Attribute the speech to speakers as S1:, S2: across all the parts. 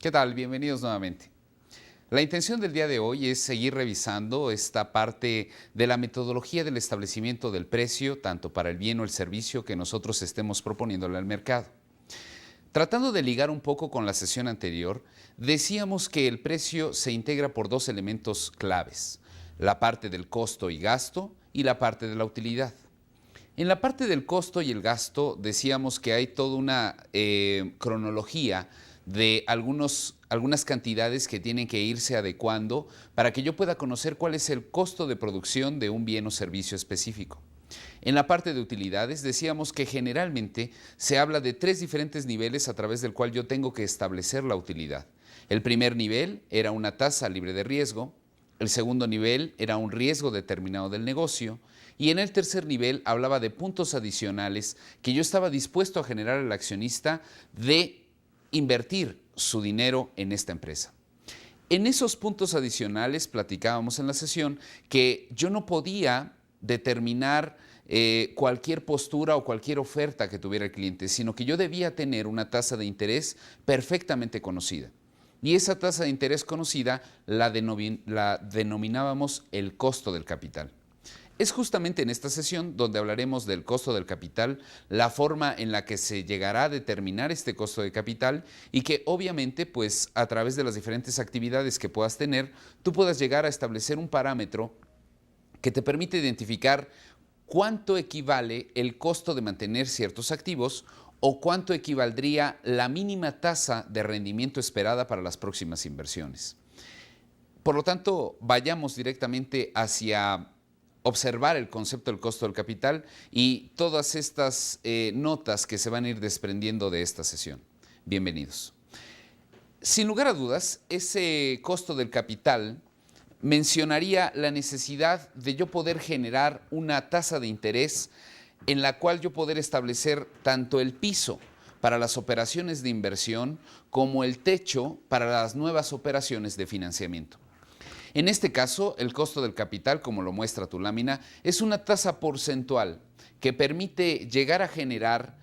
S1: ¿Qué tal? Bienvenidos nuevamente. La intención del día de hoy es seguir revisando esta parte de la metodología del establecimiento del precio, tanto para el bien o el servicio que nosotros estemos proponiéndole al mercado. Tratando de ligar un poco con la sesión anterior, decíamos que el precio se integra por dos elementos claves: la parte del costo y gasto y la parte de la utilidad. En la parte del costo y el gasto decíamos que hay toda una cronología de algunas cantidades que tienen que irse adecuando para que yo pueda conocer cuál es el costo de producción de un bien o servicio específico. En la parte de utilidades decíamos que generalmente se habla de tres diferentes niveles a través del cual yo tengo que establecer la utilidad. El primer nivel era una tasa libre de riesgo, el segundo nivel era un riesgo determinado del negocio y en el tercer nivel hablaba de puntos adicionales que yo estaba dispuesto a generar al accionista de invertir su dinero en esta empresa. En esos puntos adicionales platicábamos en la sesión que yo no podía determinar cualquier postura o cualquier oferta que tuviera el cliente, sino que yo debía tener una tasa de interés perfectamente conocida. Y esa tasa de interés conocida la denominábamos el costo del capital. Es justamente en esta sesión donde hablaremos del costo del capital, la forma en la que se llegará a determinar este costo de capital y que obviamente pues a través de las diferentes actividades que puedas tener, tú puedas llegar a establecer un parámetro que te permite identificar cuánto equivale el costo de mantener ciertos activos o cuánto equivaldría la mínima tasa de rendimiento esperada para las próximas inversiones. Por lo tanto, vayamos directamente hacia observar el concepto del costo del capital y todas estas notas que se van a ir desprendiendo de esta sesión. Bienvenidos. Sin lugar a dudas, ese costo del capital mencionaría la necesidad de yo poder generar una tasa de interés en la cual yo poder establecer tanto el piso para las operaciones de inversión como el techo para las nuevas operaciones de financiamiento. En este caso, el costo del capital, como lo muestra tu lámina, es una tasa porcentual que permite llegar a generar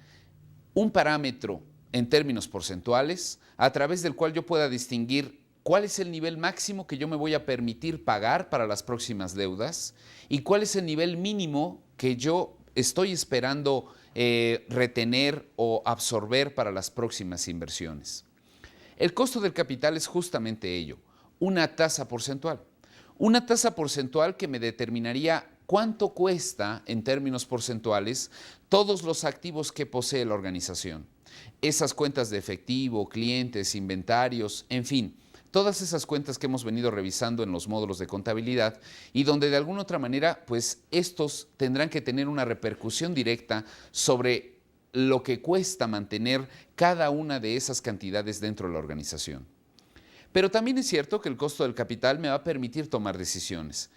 S1: un parámetro en términos porcentuales a través del cual yo pueda distinguir cuál es el nivel máximo que yo me voy a permitir pagar para las próximas deudas y cuál es el nivel mínimo que yo estoy esperando retener o absorber para las próximas inversiones. El costo del capital es justamente ello, una tasa porcentual. Una tasa porcentual que me determinaría cuánto cuesta en términos porcentuales todos los activos que posee la organización. Esas cuentas de efectivo, clientes, inventarios, en fin, todas esas cuentas que hemos venido revisando en los módulos de contabilidad y donde de alguna otra manera, pues estos tendrán que tener una repercusión directa sobre lo que cuesta mantener cada una de esas cantidades dentro de la organización. Pero también es cierto que el costo del capital me va a permitir tomar decisiones.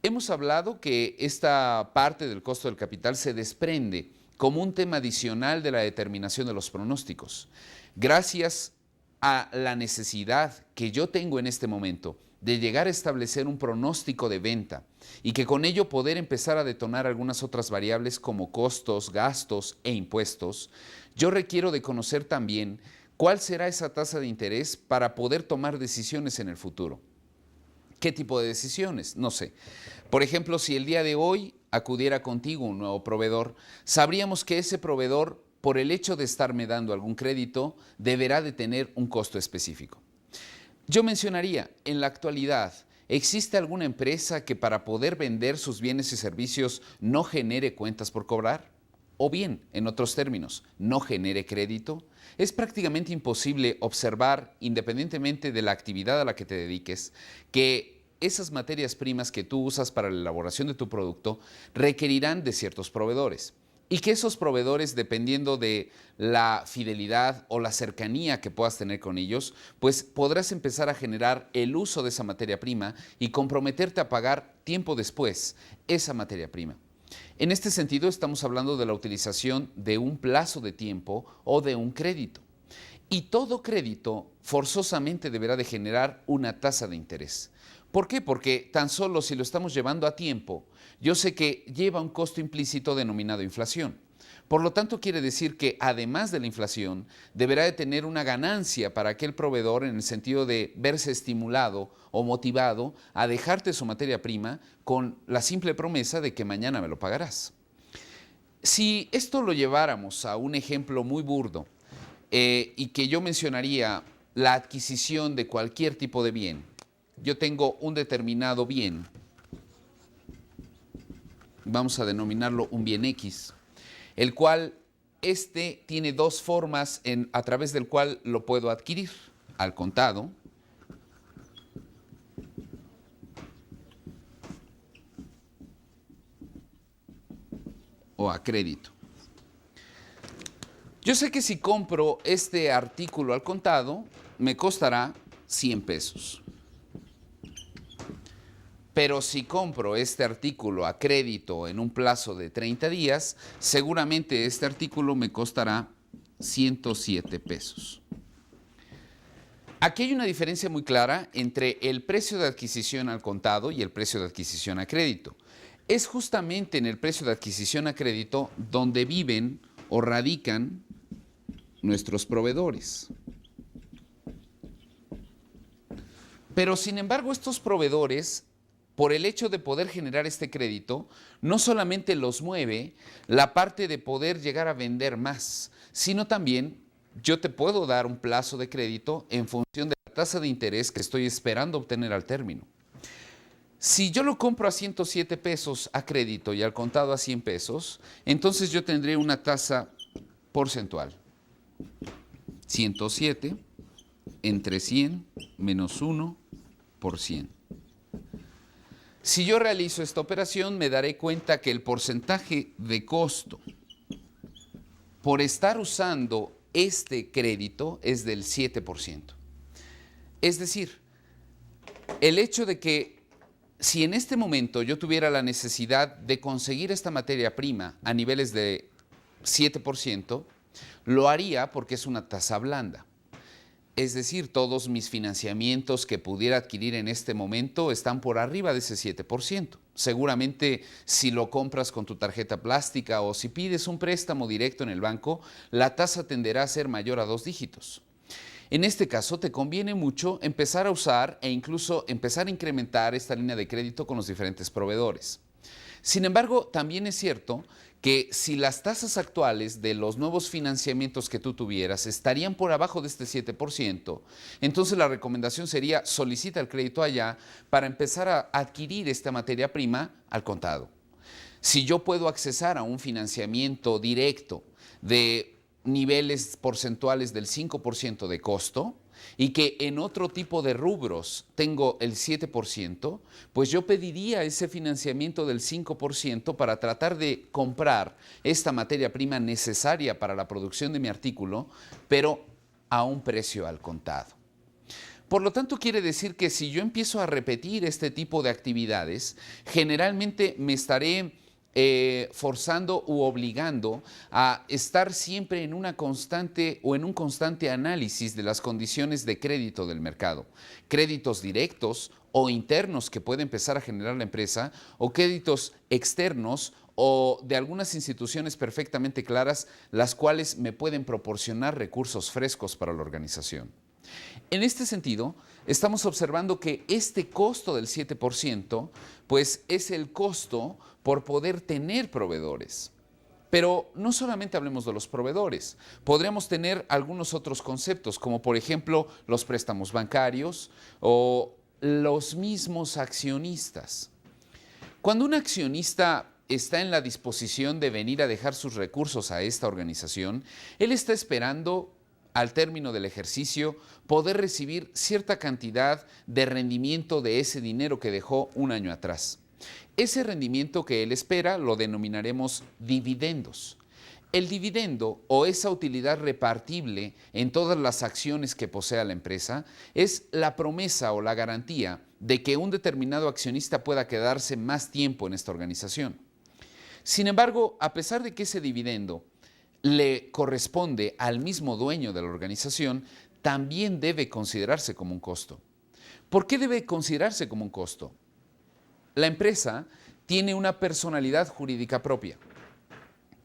S1: Hemos hablado que esta parte del costo del capital se desprende como un tema adicional de la determinación de los pronósticos. Gracias a la necesidad que yo tengo en este momento de llegar a establecer un pronóstico de venta y que con ello poder empezar a detonar algunas otras variables como costos, gastos e impuestos, yo requiero de conocer también cuál será esa tasa de interés para poder tomar decisiones en el futuro. ¿Qué tipo de decisiones? No sé. Por ejemplo, si el día de hoy acudiera contigo un nuevo proveedor, sabríamos que ese proveedor, por el hecho de estarme dando algún crédito, deberá de tener un costo específico. Yo mencionaría, en la actualidad, ¿existe alguna empresa que para poder vender sus bienes y servicios no genere cuentas por cobrar? O bien, en otros términos, no genere crédito. Es prácticamente imposible observar, independientemente de la actividad a la que te dediques, que esas materias primas que tú usas para la elaboración de tu producto requerirán de ciertos proveedores. Y que esos proveedores, dependiendo de la fidelidad o la cercanía que puedas tener con ellos, pues podrás empezar a generar el uso de esa materia prima y comprometerte a pagar tiempo después esa materia prima. En este sentido, estamos hablando de la utilización de un plazo de tiempo o de un crédito. Y todo crédito forzosamente deberá de generar una tasa de interés. ¿Por qué? Porque tan solo si lo estamos llevando a tiempo, yo sé que lleva un costo implícito denominado inflación. Por lo tanto, quiere decir que además de la inflación, deberá de tener una ganancia para aquel proveedor en el sentido de verse estimulado o motivado a dejarte su materia prima con la simple promesa de que mañana me lo pagarás. Si esto lo lleváramos a un ejemplo muy burdo y que yo mencionaría la adquisición de cualquier tipo de bien, yo tengo un determinado bien, vamos a denominarlo un bien X, el cual tiene dos formas a través del cual lo puedo adquirir: al contado o a crédito. Yo sé que si compro este artículo al contado, me costará 100 pesos. Pero si compro este artículo a crédito en un plazo de 30 días, seguramente este artículo me costará 107 pesos. Aquí hay una diferencia muy clara entre el precio de adquisición al contado y el precio de adquisición a crédito. Es justamente en el precio de adquisición a crédito donde viven o radican nuestros proveedores. Pero sin embargo, estos proveedores, por el hecho de poder generar este crédito, no solamente los mueve la parte de poder llegar a vender más, sino también yo te puedo dar un plazo de crédito en función de la tasa de interés que estoy esperando obtener al término. Si yo lo compro a 107 pesos a crédito y al contado a 100 pesos, entonces yo tendré una tasa porcentual. 107 entre 100 menos 1 por 100. Si yo realizo esta operación, me daré cuenta que el porcentaje de costo por estar usando este crédito es del 7%. Es decir, el hecho de que si en este momento yo tuviera la necesidad de conseguir esta materia prima a niveles de 7%, lo haría porque es una tasa blanda. Es decir, todos mis financiamientos que pudiera adquirir en este momento están por arriba de ese 7%. Seguramente si lo compras con tu tarjeta plástica o si pides un préstamo directo en el banco, la tasa tenderá a ser mayor a 2 dígitos. En este caso, te conviene mucho empezar a usar e incluso empezar a incrementar esta línea de crédito con los diferentes proveedores. Sin embargo, también es cierto que si las tasas actuales de los nuevos financiamientos que tú tuvieras estarían por abajo de este 7%, entonces la recomendación sería solicita el crédito allá para empezar a adquirir esta materia prima al contado. Si yo puedo accesar a un financiamiento directo de niveles porcentuales del 5% de costo y que en otro tipo de rubros tengo el 7%, pues yo pediría ese financiamiento del 5% para tratar de comprar esta materia prima necesaria para la producción de mi artículo, pero a un precio al contado. Por lo tanto, quiere decir que si yo empiezo a repetir este tipo de actividades, generalmente me estaré forzando u obligando a estar siempre en una constante o en un constante análisis de las condiciones de crédito del mercado. Créditos directos o internos que puede empezar a generar la empresa o créditos externos o de algunas instituciones perfectamente claras, las cuales me pueden proporcionar recursos frescos para la organización. En este sentido, estamos observando que este costo del 7%, pues es el costo por poder tener proveedores. Pero no solamente hablemos de los proveedores, podríamos tener algunos otros conceptos, como por ejemplo los préstamos bancarios o los mismos accionistas. Cuando un accionista está en la disposición de venir a dejar sus recursos a esta organización, él está esperando al término del ejercicio poder recibir cierta cantidad de rendimiento de ese dinero que dejó un año atrás. Ese rendimiento que él espera lo denominaremos dividendos. El dividendo o esa utilidad repartible en todas las acciones que posea la empresa es la promesa o la garantía de que un determinado accionista pueda quedarse más tiempo en esta organización. Sin embargo, a pesar de que ese dividendo le corresponde al mismo dueño de la organización, también debe considerarse como un costo. ¿Por qué debe considerarse como un costo? La empresa tiene una personalidad jurídica propia.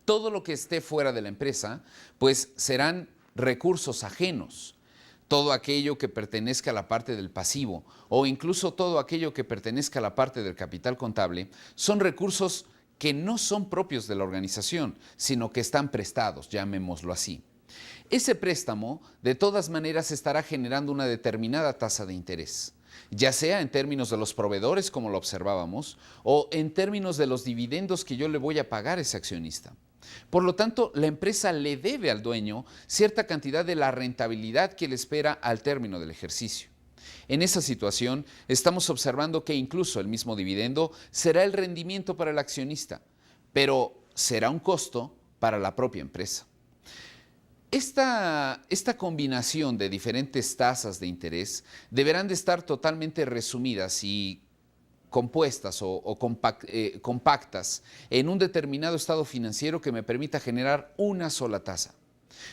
S1: Todo lo que esté fuera de la empresa, pues serán recursos ajenos. Todo aquello que pertenezca a la parte del pasivo o incluso todo aquello que pertenezca a la parte del capital contable son recursos que no son propios de la organización, sino que están prestados, llamémoslo así. Ese préstamo, de todas maneras, estará generando una determinada tasa de interés, ya sea en términos de los proveedores, como lo observábamos, o en términos de los dividendos que yo le voy a pagar a ese accionista. Por lo tanto, la empresa le debe al dueño cierta cantidad de la rentabilidad que le espera al término del ejercicio. En esa situación, estamos observando que incluso el mismo dividendo será el rendimiento para el accionista, pero será un costo para la propia empresa. Esta combinación de diferentes tasas de interés deberán de estar totalmente resumidas y compuestas o compactas en un determinado estado financiero que me permita generar una sola tasa.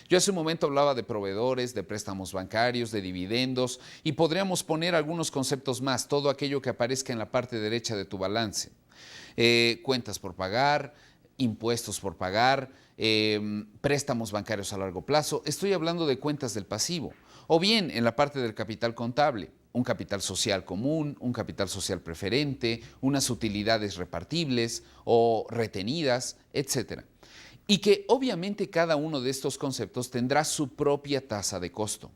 S1: Yo hace un momento hablaba de proveedores, de préstamos bancarios, de dividendos y podríamos poner algunos conceptos más, todo aquello que aparezca en la parte derecha de tu balance. Cuentas por pagar, impuestos por pagar, préstamos bancarios a largo plazo. Estoy hablando de cuentas del pasivo. O bien en la parte del capital contable, un capital social común, un capital social preferente, unas utilidades repartibles o retenidas, etc. Y que obviamente cada uno de estos conceptos tendrá su propia tasa de costo.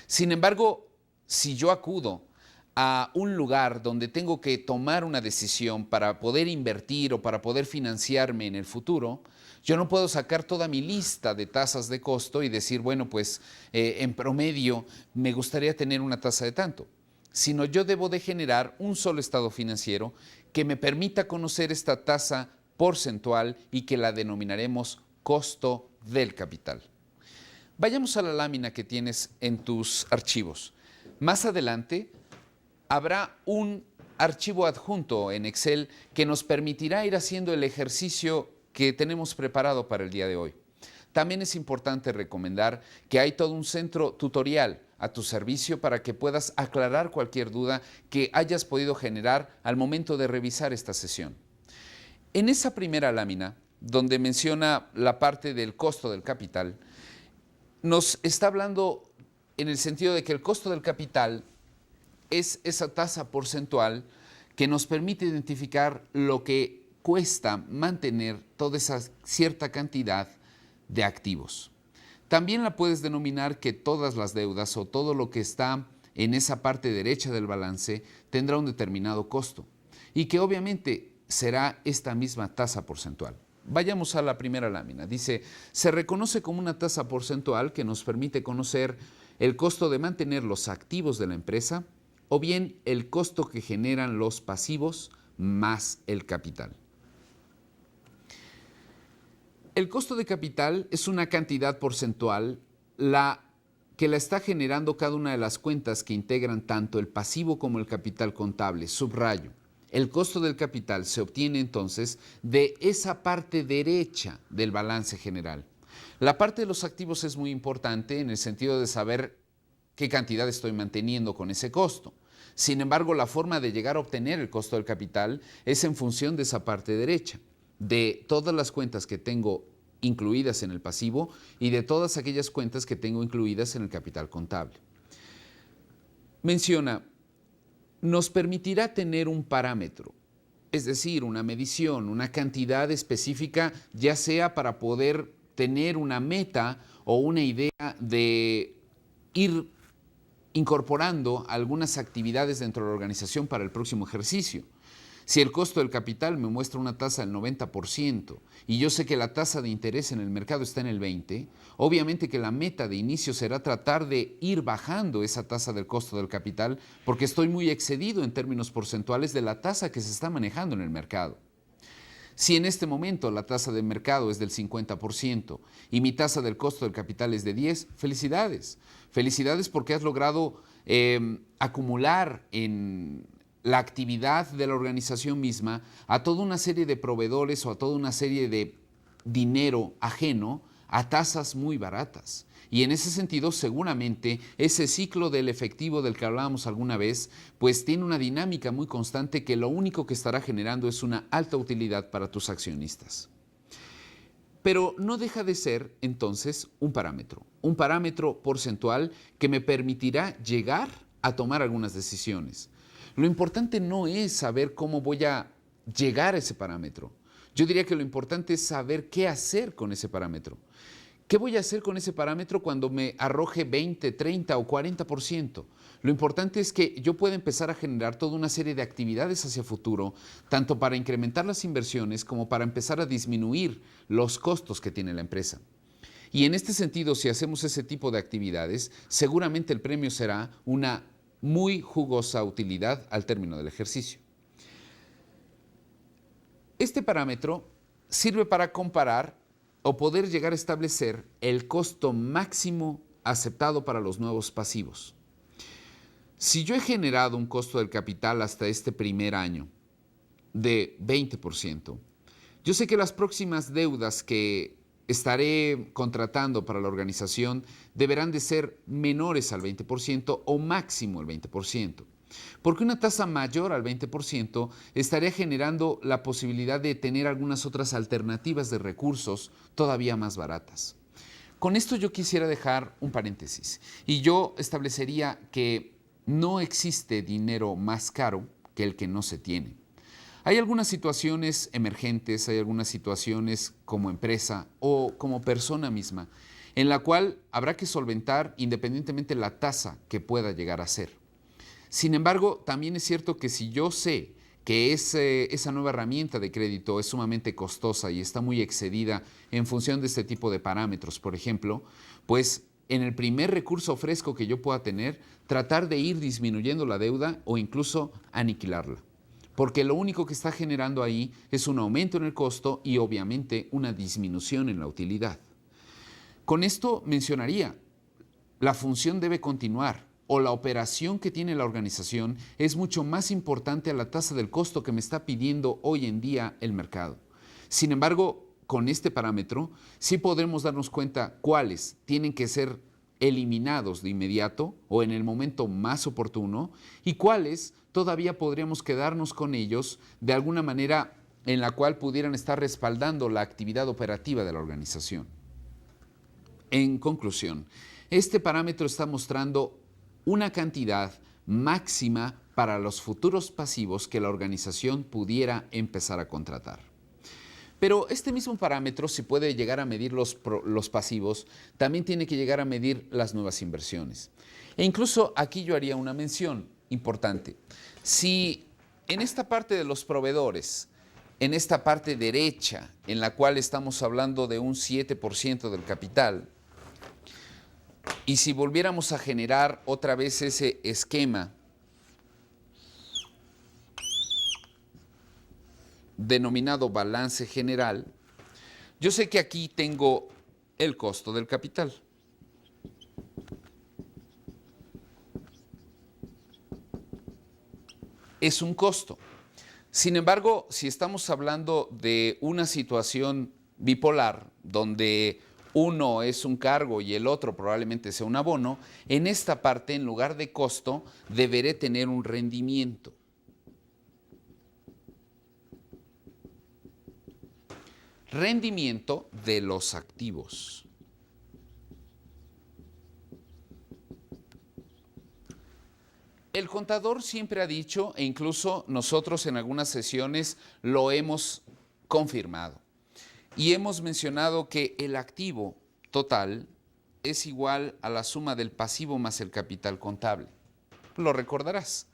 S1: Sin embargo, si yo acudo a un lugar donde tengo que tomar una decisión para poder invertir o para poder financiarme en el futuro, yo no puedo sacar toda mi lista de tasas de costo y decir, bueno, pues en promedio me gustaría tener una tasa de tanto, sino yo debo de generar un solo estado financiero que me permita conocer esta tasa porcentual y que la denominaremos costo del capital. Vayamos a la lámina que tienes en tus archivos. Más adelante habrá un archivo adjunto en Excel que nos permitirá ir haciendo el ejercicio que tenemos preparado para el día de hoy. También es importante recomendar que hay todo un centro tutorial a tu servicio para que puedas aclarar cualquier duda que hayas podido generar al momento de revisar esta sesión. En esa primera lámina, donde menciona la parte del costo del capital, nos está hablando en el sentido de que el costo del capital es esa tasa porcentual que nos permite identificar lo que cuesta mantener toda esa cierta cantidad de activos. También la puedes denominar que todas las deudas o todo lo que está en esa parte derecha del balance tendrá un determinado costo y que obviamente será esta misma tasa porcentual. Vayamos a la primera lámina. Dice, se reconoce como una tasa porcentual que nos permite conocer el costo de mantener los activos de la empresa o bien el costo que generan los pasivos más el capital. El costo de capital es una cantidad porcentual que la está generando cada una de las cuentas que integran tanto el pasivo como el capital contable. Subrayo. El costo del capital se obtiene entonces de esa parte derecha del balance general. La parte de los activos es muy importante en el sentido de saber qué cantidad estoy manteniendo con ese costo. Sin embargo, la forma de llegar a obtener el costo del capital es en función de esa parte derecha, de todas las cuentas que tengo incluidas en el pasivo y de todas aquellas cuentas que tengo incluidas en el capital contable. Menciona, nos permitirá tener un parámetro, es decir, una medición, una cantidad específica, ya sea para poder tener una meta o una idea de ir incorporando algunas actividades dentro de la organización para el próximo ejercicio. Si el costo del capital me muestra una tasa del 90% y yo sé que la tasa de interés en el mercado está en el 20%, obviamente que la meta de inicio será tratar de ir bajando esa tasa del costo del capital porque estoy muy excedido en términos porcentuales de la tasa que se está manejando en el mercado. Si en este momento la tasa de mercado es del 50% y mi tasa del costo del capital es de 10%, felicidades. Felicidades porque has logrado acumular en la actividad de la organización misma a toda una serie de proveedores o a toda una serie de dinero ajeno a tasas muy baratas. Y en ese sentido, seguramente, ese ciclo del efectivo del que hablábamos alguna vez, pues tiene una dinámica muy constante que lo único que estará generando es una alta utilidad para tus accionistas. Pero no deja de ser entonces un parámetro porcentual que me permitirá llegar a tomar algunas decisiones. Lo importante no es saber cómo voy a llegar a ese parámetro. Yo diría que lo importante es saber qué hacer con ese parámetro. ¿Qué voy a hacer con ese parámetro cuando me arroje 20, 30 o 40%? Lo importante es que yo pueda empezar a generar toda una serie de actividades hacia futuro, tanto para incrementar las inversiones como para empezar a disminuir los costos que tiene la empresa. Y en este sentido, si hacemos ese tipo de actividades, seguramente el premio será una muy jugosa utilidad al término del ejercicio. Este parámetro sirve para comparar o poder llegar a establecer el costo máximo aceptado para los nuevos pasivos. Si yo he generado un costo del capital hasta este primer año de 20%, yo sé que las próximas deudas que estaré contratando para la organización deberán de ser menores al 20% o máximo el 20%. Porque una tasa mayor al 20% estaría generando la posibilidad de tener algunas otras alternativas de recursos todavía más baratas. Con esto yo quisiera dejar un paréntesis y yo establecería que no existe dinero más caro que el que no se tiene. Hay algunas situaciones emergentes, hay algunas situaciones como empresa o como persona misma en la cual habrá que solventar independientemente la tasa que pueda llegar a ser. Sin embargo, también es cierto que si yo sé que esa nueva herramienta de crédito es sumamente costosa y está muy excedida en función de este tipo de parámetros, por ejemplo, pues en el primer recurso fresco que yo pueda tener, tratar de ir disminuyendo la deuda o incluso aniquilarla. Porque lo único que está generando ahí es un aumento en el costo y obviamente una disminución en la utilidad. Con esto mencionaría, la función debe continuar, o la operación que tiene la organización es mucho más importante a la tasa del costo que me está pidiendo hoy en día el mercado. Sin embargo, con este parámetro sí podremos darnos cuenta cuáles tienen que ser eliminados de inmediato o en el momento más oportuno y cuáles todavía podríamos quedarnos con ellos de alguna manera en la cual pudieran estar respaldando la actividad operativa de la organización. En conclusión, este parámetro está mostrando una cantidad máxima para los futuros pasivos que la organización pudiera empezar a contratar. Pero este mismo parámetro, si puede llegar a medir los pasivos, también tiene que llegar a medir las nuevas inversiones. E incluso aquí yo haría una mención importante. Si en esta parte de los proveedores, en esta parte derecha, en la cual estamos hablando de un 7% del capital, y si volviéramos a generar otra vez ese esquema denominado balance general, yo sé que aquí tengo el costo del capital. Es un costo. Sin embargo, si estamos hablando de una situación bipolar, donde uno es un cargo y el otro probablemente sea un abono, en esta parte, en lugar de costo, deberé tener un rendimiento. Rendimiento de los activos. El contador siempre ha dicho, e incluso nosotros en algunas sesiones lo hemos confirmado, y hemos mencionado que el activo total es igual a la suma del pasivo más el capital contable. Lo recordarás.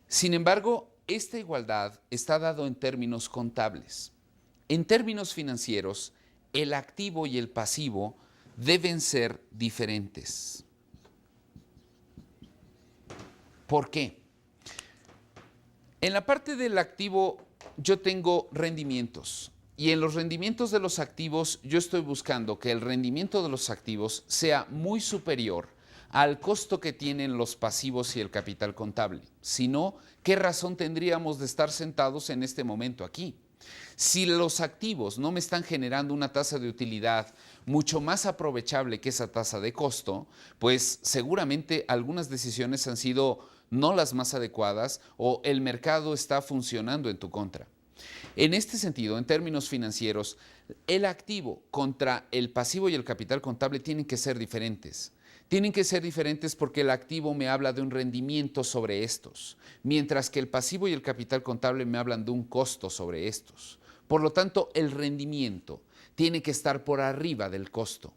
S1: Sin embargo, esta igualdad está dado en términos contables. En términos financieros, el activo y el pasivo deben ser diferentes. ¿Por qué? En la parte del activo yo tengo rendimientos y en los rendimientos de los activos yo estoy buscando que el rendimiento de los activos sea muy superior al costo que tienen los pasivos y el capital contable. Si no, ¿qué razón tendríamos de estar sentados en este momento aquí? Si los activos no me están generando una tasa de utilidad mucho más aprovechable que esa tasa de costo, pues seguramente algunas decisiones han sido no las más adecuadas o el mercado está funcionando en tu contra. En este sentido, en términos financieros, el activo contra el pasivo y el capital contable tienen que ser diferentes. Tienen que ser diferentes porque el activo me habla de un rendimiento sobre estos, mientras que el pasivo y el capital contable me hablan de un costo sobre estos. Por lo tanto, el rendimiento tiene que estar por arriba del costo.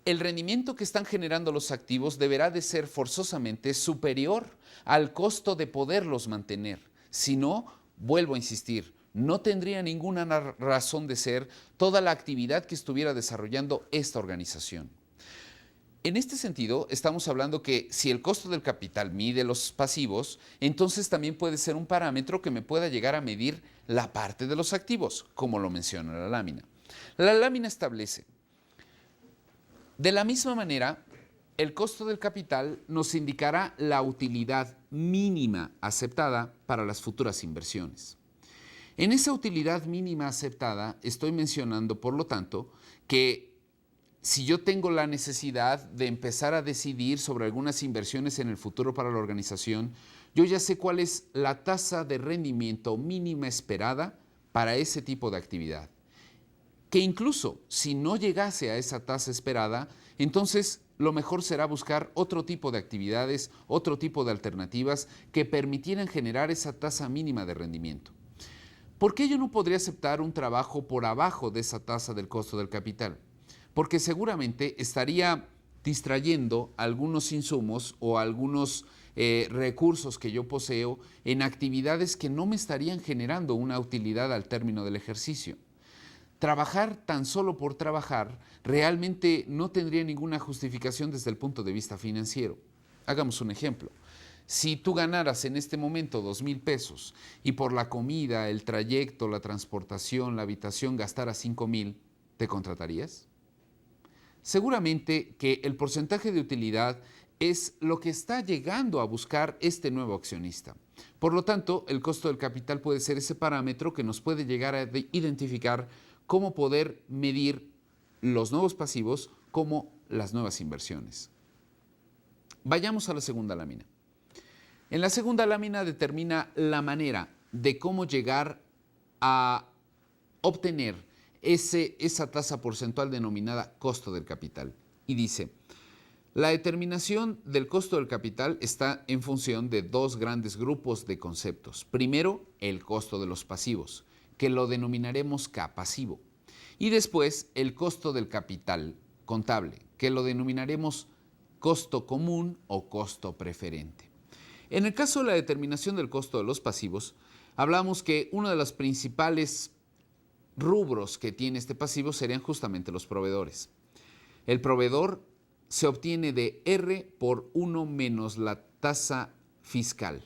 S1: El rendimiento que están generando los activos deberá de ser forzosamente superior al costo de poderlos mantener. Si no, vuelvo a insistir, no tendría ninguna razón de ser toda la actividad que estuviera desarrollando esta organización. En este sentido, estamos hablando que si el costo del capital mide los pasivos, entonces también puede ser un parámetro que me pueda llegar a medir la parte de los activos, como lo menciona la lámina. La lámina establece, de la misma manera, el costo del capital nos indicará la utilidad mínima aceptada para las futuras inversiones. En esa utilidad mínima aceptada estoy mencionando, por lo tanto, que si yo tengo la necesidad de empezar a decidir sobre algunas inversiones en el futuro para la organización, yo ya sé cuál es la tasa de rendimiento mínima esperada para ese tipo de actividad. Que incluso si no llegase a esa tasa esperada, entonces lo mejor será buscar otro tipo de actividades, otro tipo de alternativas que permitieran generar esa tasa mínima de rendimiento. ¿Por qué yo no podría aceptar un trabajo por abajo de esa tasa del costo del capital? Porque seguramente estaría distrayendo algunos insumos o algunos recursos que yo poseo en actividades que no me estarían generando una utilidad al término del ejercicio. Trabajar tan solo por trabajar realmente no tendría ninguna justificación desde el punto de vista financiero. Hagamos un ejemplo. Si tú ganaras en este momento 2,000 pesos y por la comida, el trayecto, la transportación, la habitación gastaras 5,000, ¿te contratarías? Seguramente que el porcentaje de utilidad es lo que está llegando a buscar este nuevo accionista. Por lo tanto, el costo del capital puede ser ese parámetro que nos puede llegar a identificar cómo poder medir los nuevos pasivos como las nuevas inversiones. Vayamos a la segunda lámina. En la segunda lámina determina la manera de cómo llegar a obtener esa tasa porcentual denominada costo del capital. Y dice, la determinación del costo del capital está en función de dos grandes grupos de conceptos. Primero, el costo de los pasivos, que lo denominaremos K pasivo. Y después, el costo del capital contable, que lo denominaremos costo común o costo preferente. En el caso de la determinación del costo de los pasivos, hablamos que uno de los principales rubros que tiene este pasivo serían justamente los proveedores. El proveedor se obtiene de R por 1 menos la tasa fiscal.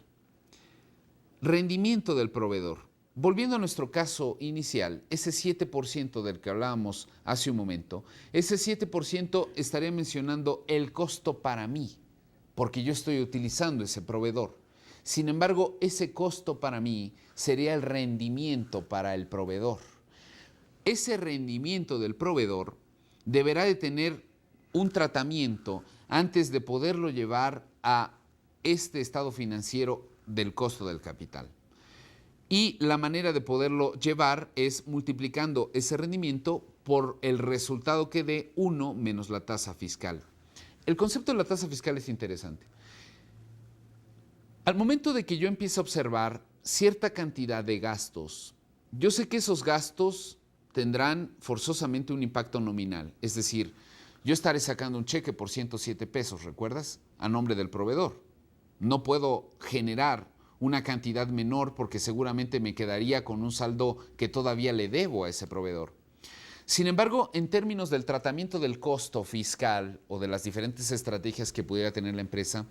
S1: Rendimiento del proveedor. Volviendo a nuestro caso inicial, ese 7% del que hablábamos hace un momento, ese 7% estaría mencionando el costo para mí, porque yo estoy utilizando ese proveedor. Sin embargo, ese costo para mí sería el rendimiento para el proveedor. Ese rendimiento del proveedor deberá de tener un tratamiento antes de poderlo llevar a este estado financiero del costo del capital. Y la manera de poderlo llevar es multiplicando ese rendimiento por el resultado que dé 1 menos la tasa fiscal. El concepto de la tasa fiscal es interesante. Al momento de que yo empiezo a observar cierta cantidad de gastos, yo sé que esos gastos tendrán forzosamente un impacto nominal. Es decir, yo estaré sacando un cheque por 107 pesos, ¿recuerdas? A nombre del proveedor. No puedo generar una cantidad menor porque seguramente me quedaría con un saldo que todavía le debo a ese proveedor. Sin embargo, en términos del tratamiento del costo fiscal o de las diferentes estrategias que pudiera tener la empresa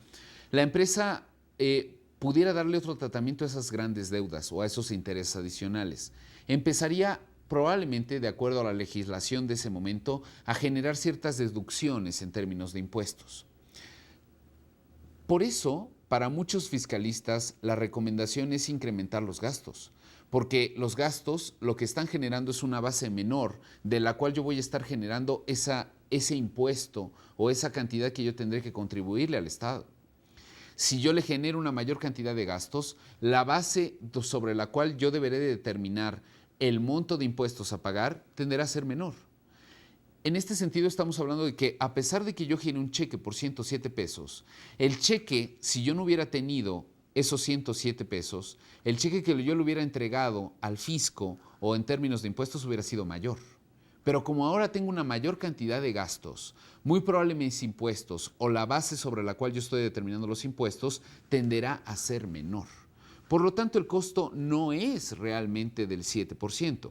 S1: pudiera darle otro tratamiento a esas grandes deudas o a esos intereses adicionales. Empezaría probablemente, de acuerdo a la legislación de ese momento, a generar ciertas deducciones en términos de impuestos. Por eso, para muchos fiscalistas, la recomendación es incrementar los gastos, porque los gastos lo que están generando es una base menor de la cual yo voy a estar generando ese impuesto o esa cantidad que yo tendré que contribuirle al Estado. Si yo le genero una mayor cantidad de gastos, la base sobre la cual yo deberé de determinar el monto de impuestos a pagar tenderá a ser menor. En este sentido estamos hablando de que a pesar de que yo gire un cheque por 107 pesos, el cheque, si yo no hubiera tenido esos 107 pesos, el cheque que yo le hubiera entregado al fisco o en términos de impuestos hubiera sido mayor. Pero como ahora tengo una mayor cantidad de gastos, muy probablemente mis impuestos o la base sobre la cual yo estoy determinando los impuestos tenderá a ser menor. Por lo tanto, el costo no es realmente del 7%.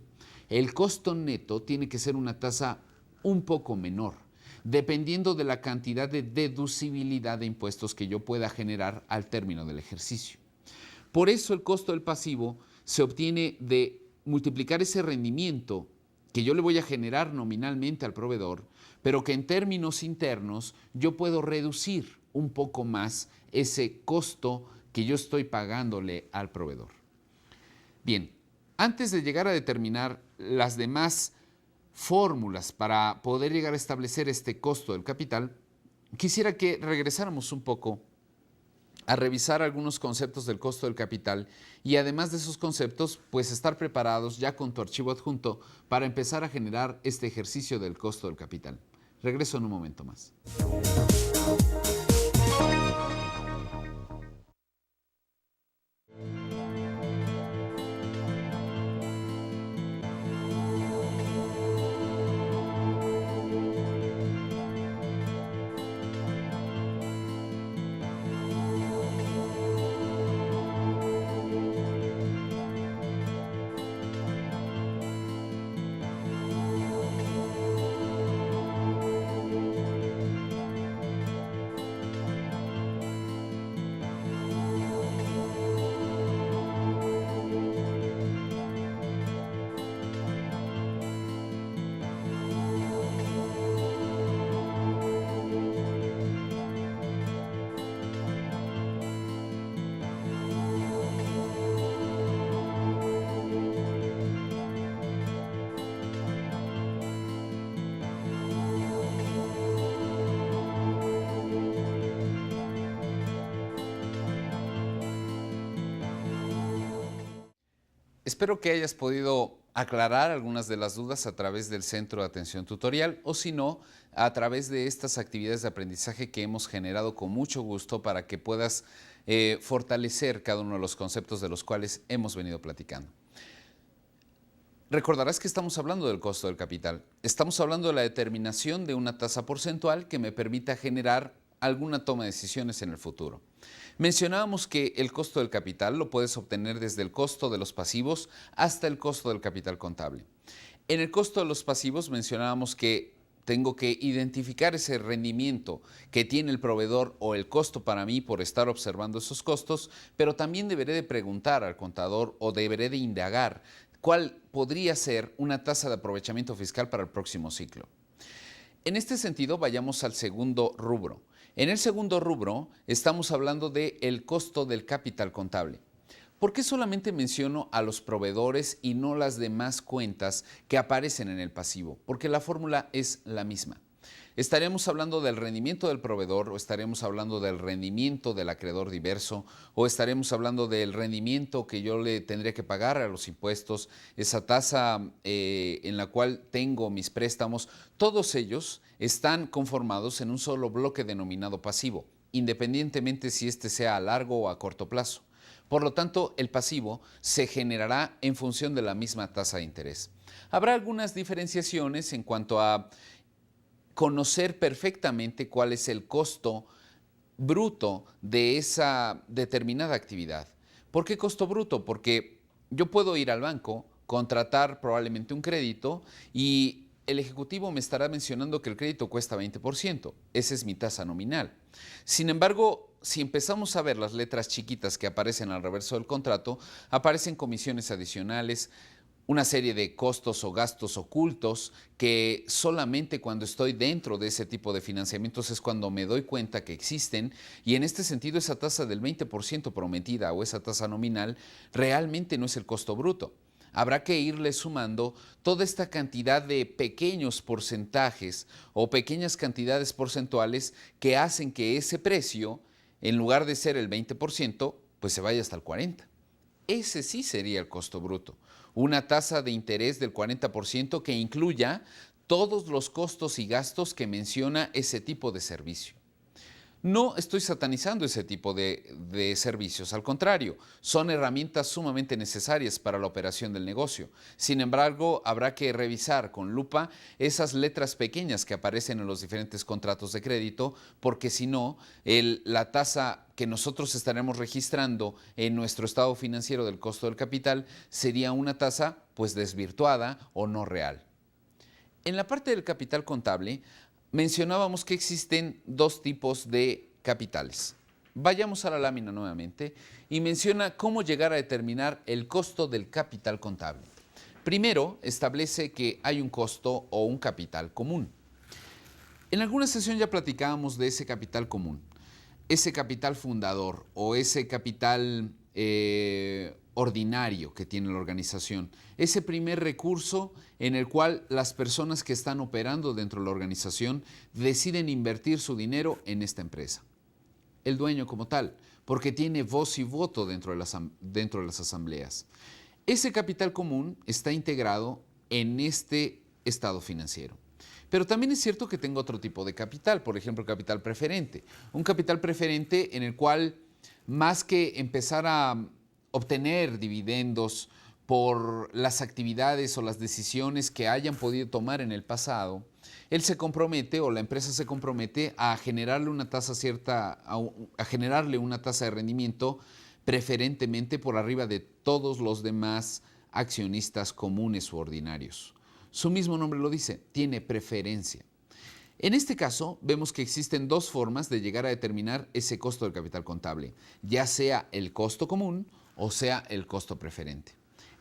S1: El costo neto tiene que ser una tasa un poco menor, dependiendo de la cantidad de deducibilidad de impuestos que yo pueda generar al término del ejercicio. Por eso el costo del pasivo se obtiene de multiplicar ese rendimiento que yo le voy a generar nominalmente al proveedor, pero que en términos internos yo puedo reducir un poco más ese costo que yo estoy pagándole al proveedor. Bien, antes de llegar a determinar las demás fórmulas para poder llegar a establecer este costo del capital, quisiera que regresáramos un poco a revisar algunos conceptos del costo del capital y además de esos conceptos, pues estar preparados ya con tu archivo adjunto para empezar a generar este ejercicio del costo del capital. Regreso en un momento más. Espero que hayas podido aclarar algunas de las dudas a través del Centro de Atención Tutorial o si no, a través de estas actividades de aprendizaje que hemos generado con mucho gusto para que puedas fortalecer cada uno de los conceptos de los cuales hemos venido platicando. Recordarás que estamos hablando del costo del capital. Estamos hablando de la determinación de una tasa porcentual que me permita generar alguna toma de decisiones en el futuro. Mencionábamos que el costo del capital lo puedes obtener desde el costo de los pasivos hasta el costo del capital contable. En el costo de los pasivos mencionábamos que tengo que identificar ese rendimiento que tiene el proveedor o el costo para mí por estar observando esos costos, pero también deberé de preguntar al contador o deberé de indagar cuál podría ser una tasa de aprovechamiento fiscal para el próximo ciclo. En este sentido, vayamos al segundo rubro. En el segundo rubro estamos hablando del costo del capital contable. ¿Por qué solamente menciono a los proveedores y no las demás cuentas que aparecen en el pasivo? Porque la fórmula es la misma. Estaremos hablando del rendimiento del proveedor o estaremos hablando del rendimiento del acreedor diverso o estaremos hablando del rendimiento que yo le tendría que pagar a los impuestos, esa tasa en la cual tengo mis préstamos. Todos ellos están conformados en un solo bloque denominado pasivo, independientemente si este sea a largo o a corto plazo. Por lo tanto, el pasivo se generará en función de la misma tasa de interés. Habrá algunas diferenciaciones en cuanto a conocer perfectamente cuál es el costo bruto de esa determinada actividad. ¿Por qué costo bruto? Porque yo puedo ir al banco, contratar probablemente un crédito y el ejecutivo me estará mencionando que el crédito cuesta 20%. Esa es mi tasa nominal. Sin embargo, si empezamos a ver las letras chiquitas que aparecen al reverso del contrato, aparecen comisiones adicionales, una serie de costos o gastos ocultos que solamente cuando estoy dentro de ese tipo de financiamientos es cuando me doy cuenta que existen y en este sentido esa tasa del 20% prometida o esa tasa nominal realmente no es el costo bruto. Habrá que irle sumando toda esta cantidad de pequeños porcentajes o pequeñas cantidades porcentuales que hacen que ese precio en lugar de ser el 20%, pues se vaya hasta el 40%. Ese sí sería el costo bruto. Una tasa de interés del 40% que incluya todos los costos y gastos que menciona ese tipo de servicio. No estoy satanizando ese tipo de servicios, al contrario, son herramientas sumamente necesarias para la operación del negocio. Sin embargo, habrá que revisar con lupa esas letras pequeñas que aparecen en los diferentes contratos de crédito, porque si no, la tasa que nosotros estaremos registrando en nuestro estado financiero del costo del capital sería una tasa pues desvirtuada o no real. En la parte del capital contable, mencionábamos que existen dos tipos de capitales. Vayamos a la lámina nuevamente y menciona cómo llegar a determinar el costo del capital contable. Primero, establece que hay un costo o un capital común. En alguna sesión ya platicábamos de ese capital común, ese capital fundador o ese capital ordinario que tiene la organización, ese primer recurso en el cual las personas que están operando dentro de la organización deciden invertir su dinero en esta empresa. El dueño como tal, porque tiene voz y voto dentro de las asambleas. Ese capital común está integrado en este estado financiero. Pero también es cierto que tengo otro tipo de capital, por ejemplo, capital preferente. Un capital preferente en el cual, más que empezar a obtener dividendos por las actividades o las decisiones que hayan podido tomar en el pasado, él se compromete o la empresa se compromete a generarle una tasa a generarle una tasa de rendimiento preferentemente por arriba de todos los demás accionistas comunes u ordinarios. Su mismo nombre lo dice, tiene preferencia. En este caso, vemos que existen dos formas de llegar a determinar ese costo del capital contable, ya sea el costo común o sea el costo preferente.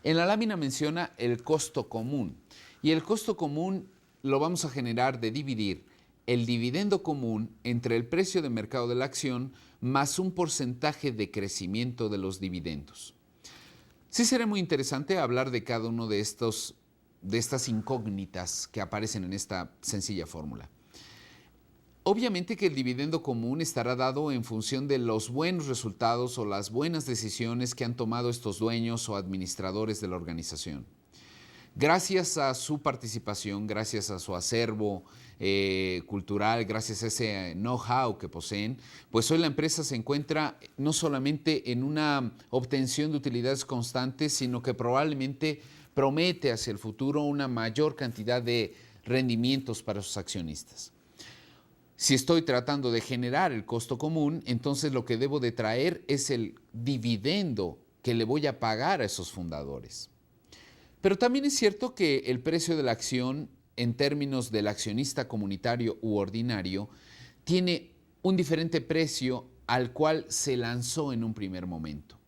S1: En la lámina menciona el costo común y el costo común lo vamos a generar de dividir el dividendo común entre el precio de mercado de la acción más un porcentaje de crecimiento de los dividendos. Sí será muy interesante hablar de cada uno de estas incógnitas que aparecen en esta sencilla fórmula. Obviamente que el dividendo común estará dado en función de los buenos resultados o las buenas decisiones que han tomado estos dueños o administradores de la organización. Gracias a su participación, gracias a su acervo cultural, gracias a ese know-how que poseen, pues hoy la empresa se encuentra no solamente en una obtención de utilidades constantes, sino que probablemente promete hacia el futuro una mayor cantidad de rendimientos para sus accionistas. Si estoy tratando de generar el costo común, entonces lo que debo de traer es el dividendo que le voy a pagar a esos fundadores. Pero también es cierto que el precio de la acción en términos del accionista comunitario u ordinario tiene un diferente precio al cual se lanzó en un primer momento.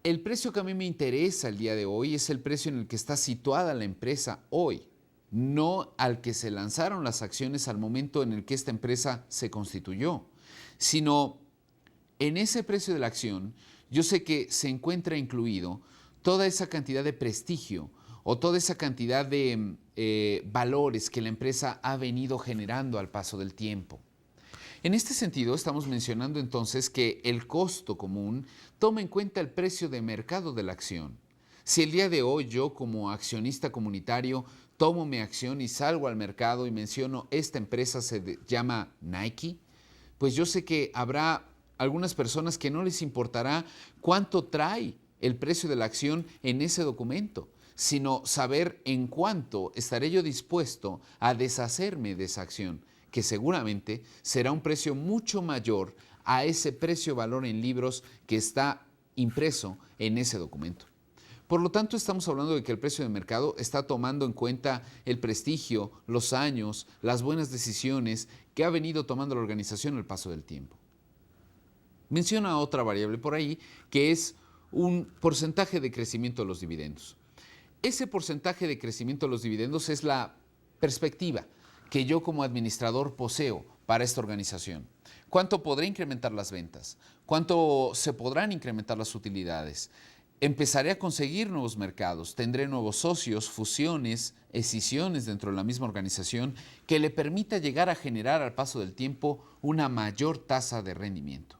S1: El precio que a mí me interesa el día de hoy es el precio en el que está situada la empresa hoy, no al que se lanzaron las acciones al momento en el que esta empresa se constituyó, sino en ese precio de la acción yo sé que se encuentra incluido toda esa cantidad de prestigio o toda esa cantidad de valores que la empresa ha venido generando al paso del tiempo. En este sentido, estamos mencionando entonces que el costo común toma en cuenta el precio de mercado de la acción. Si el día de hoy yo como accionista comunitario tomo mi acción y salgo al mercado y menciono esta empresa se llama Nike, pues yo sé que habrá algunas personas que no les importará cuánto trae el precio de la acción en ese documento, sino saber en cuánto estaré yo dispuesto a deshacerme de esa acción, que seguramente será un precio mucho mayor a ese precio-valor en libros que está impreso en ese documento. Por lo tanto, estamos hablando de que el precio de mercado está tomando en cuenta el prestigio, los años, las buenas decisiones que ha venido tomando la organización al paso del tiempo. Menciona otra variable por ahí, que es un porcentaje de crecimiento de los dividendos. Ese porcentaje de crecimiento de los dividendos es la perspectiva que yo como administrador poseo para esta organización. ¿Cuánto podré incrementar las ventas? ¿Cuánto se podrán incrementar las utilidades? Empezaré a conseguir nuevos mercados, tendré nuevos socios, fusiones, escisiones dentro de la misma organización que le permita llegar a generar al paso del tiempo una mayor tasa de rendimiento.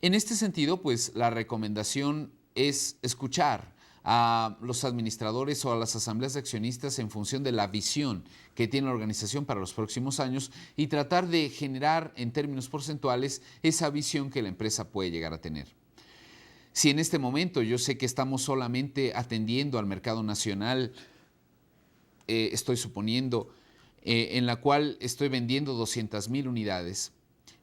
S1: En este sentido, pues la recomendación es escuchar a los administradores o a las asambleas de accionistas en función de la visión que tiene la organización para los próximos años y tratar de generar en términos porcentuales esa visión que la empresa puede llegar a tener. Si en este momento yo sé que estamos solamente atendiendo al mercado nacional, estoy suponiendo, en la cual estoy vendiendo 200,000 unidades,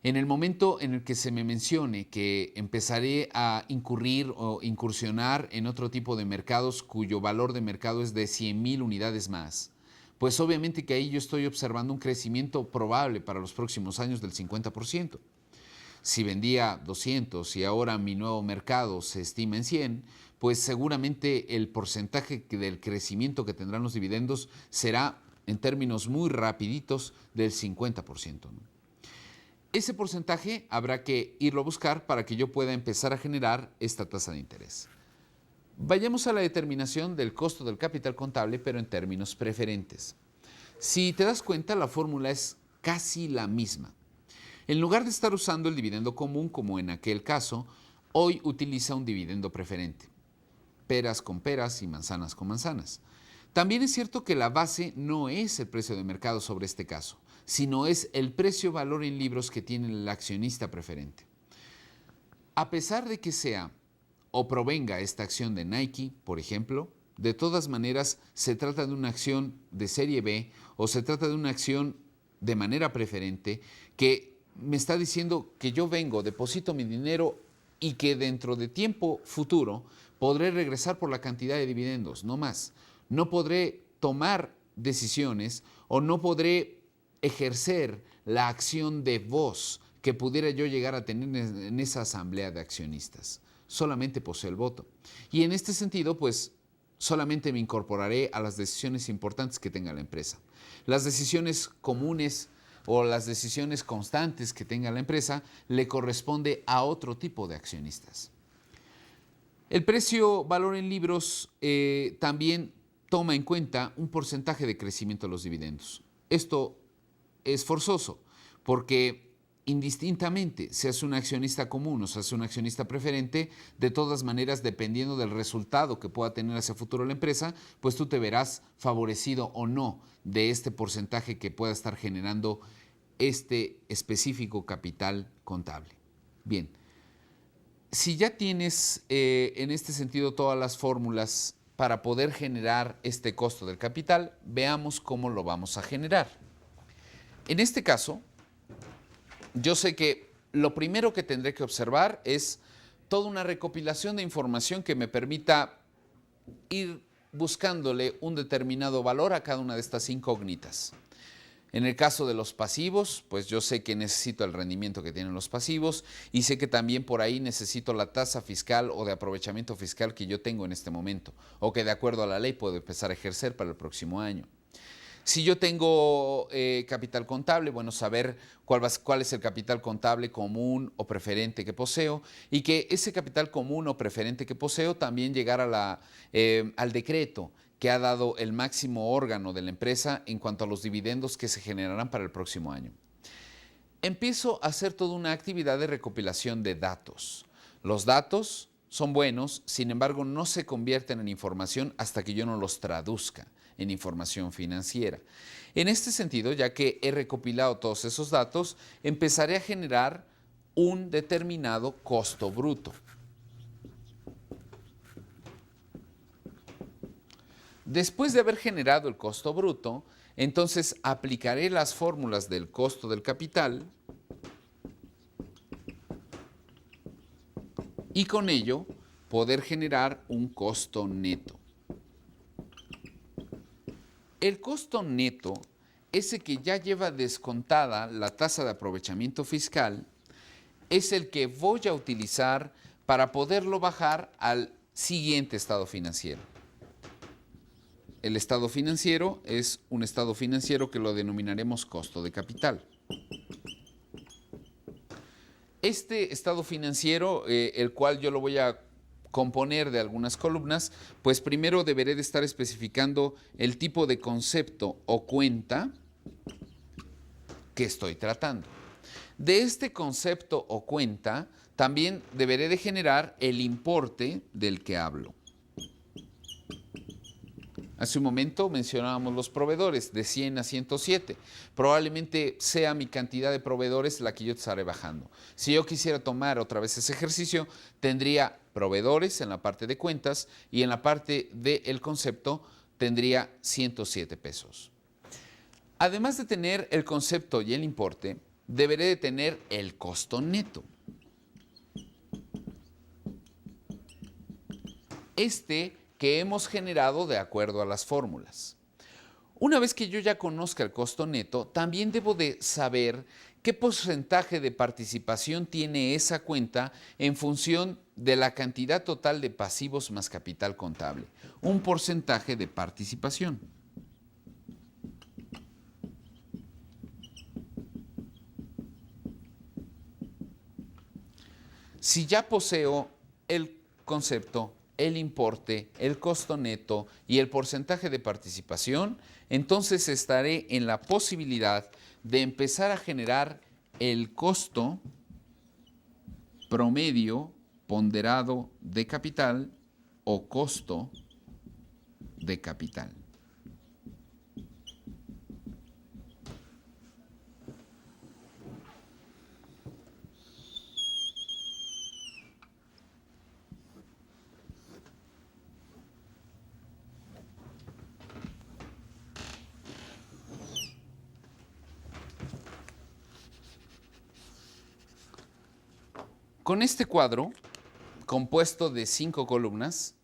S1: en el momento en el que se me mencione que empezaré a incurrir o incursionar en otro tipo de mercados cuyo valor de mercado es de 100,000 unidades más, pues obviamente que ahí yo estoy observando un crecimiento probable para los próximos años del 50%. Si vendía 200 y ahora mi nuevo mercado se estima en 100, pues seguramente el porcentaje del crecimiento que tendrán los dividendos será en términos muy rapiditos del 50%. Ese porcentaje habrá que irlo a buscar para que yo pueda empezar a generar esta tasa de interés. Vayamos a la determinación del costo del capital contable, pero en términos preferentes. Si te das cuenta, la fórmula es casi la misma. En lugar de estar usando el dividendo común como en aquel caso, hoy utiliza un dividendo preferente. Peras con peras y manzanas con manzanas. También es cierto que la base no es el precio de mercado sobre este caso, sino es el precio-valor en libros que tiene el accionista preferente. A pesar de que sea o provenga esta acción de Nike, por ejemplo, de todas maneras se trata de una acción de serie B o se trata de una acción de manera preferente que me está diciendo que yo vengo, deposito mi dinero y que dentro de tiempo futuro podré regresar por la cantidad de dividendos, no más. No podré tomar decisiones o no podré ejercer la acción de voz que pudiera yo llegar a tener en esa asamblea de accionistas. Solamente poseo el voto. Y en este sentido, pues solamente me incorporaré a las decisiones importantes que tenga la empresa. Las decisiones comunes o las decisiones constantes que tenga la empresa le corresponde a otro tipo de accionistas. El precio-valor en libros también toma en cuenta un porcentaje de crecimiento de los dividendos. Esto es forzoso porque indistintamente seas un accionista común o seas un accionista preferente, de todas maneras, dependiendo del resultado que pueda tener hacia futuro la empresa, pues tú te verás favorecido o no de este porcentaje que pueda estar generando este específico capital contable. Bien, si ya tienes en este sentido todas las fórmulas para poder generar este costo del capital, veamos cómo lo vamos a generar. En este caso, yo sé que lo primero que tendré que observar es toda una recopilación de información que me permita ir buscándole un determinado valor a cada una de estas incógnitas. En el caso de los pasivos, pues yo sé que necesito el rendimiento que tienen los pasivos y sé que también por ahí necesito la tasa fiscal o de aprovechamiento fiscal que yo tengo en este momento o que de acuerdo a la ley puedo empezar a ejercer para el próximo año. Si yo tengo capital contable, bueno, saber cuál es el capital contable común o preferente que poseo y que ese capital común o preferente que poseo también llegar a al decreto que ha dado el máximo órgano de la empresa en cuanto a los dividendos que se generarán para el próximo año. Empiezo a hacer toda una actividad de recopilación de datos. Los datos son buenos, sin embargo, no se convierten en información hasta que yo no los traduzca en información financiera. En este sentido, ya que he recopilado todos esos datos, empezaré a generar un determinado costo bruto. Después de haber generado el costo bruto, entonces aplicaré las fórmulas del costo del capital y con ello poder generar un costo neto. El costo neto, ese que ya lleva descontada la tasa de aprovechamiento fiscal, es el que voy a utilizar para poderlo bajar al siguiente estado financiero. El estado financiero es un estado financiero que lo denominaremos costo de capital. Este estado financiero, el cual yo lo voy a componer de algunas columnas, pues primero deberé de estar especificando el tipo de concepto o cuenta que estoy tratando. De este concepto o cuenta, también deberé de generar el importe del que hablo. Hace un momento mencionábamos los proveedores de 100 a 107. Probablemente sea mi cantidad de proveedores la que yo estaré bajando. Si yo quisiera tomar otra vez ese ejercicio, tendría proveedores en la parte de cuentas y en la parte del concepto tendría 107 pesos. Además de tener el concepto y el importe, deberé de tener el costo neto. Que hemos generado de acuerdo a las fórmulas. Una vez que yo ya conozca el costo neto, también debo de saber qué porcentaje de participación tiene esa cuenta en función de la cantidad total de pasivos más capital contable. Un porcentaje de participación. Si ya poseo el concepto, el importe, el costo neto y el porcentaje de participación, entonces estaré en la posibilidad de empezar a generar el costo promedio ponderado de capital o costo de capital. Con este cuadro, compuesto de 5 columnas,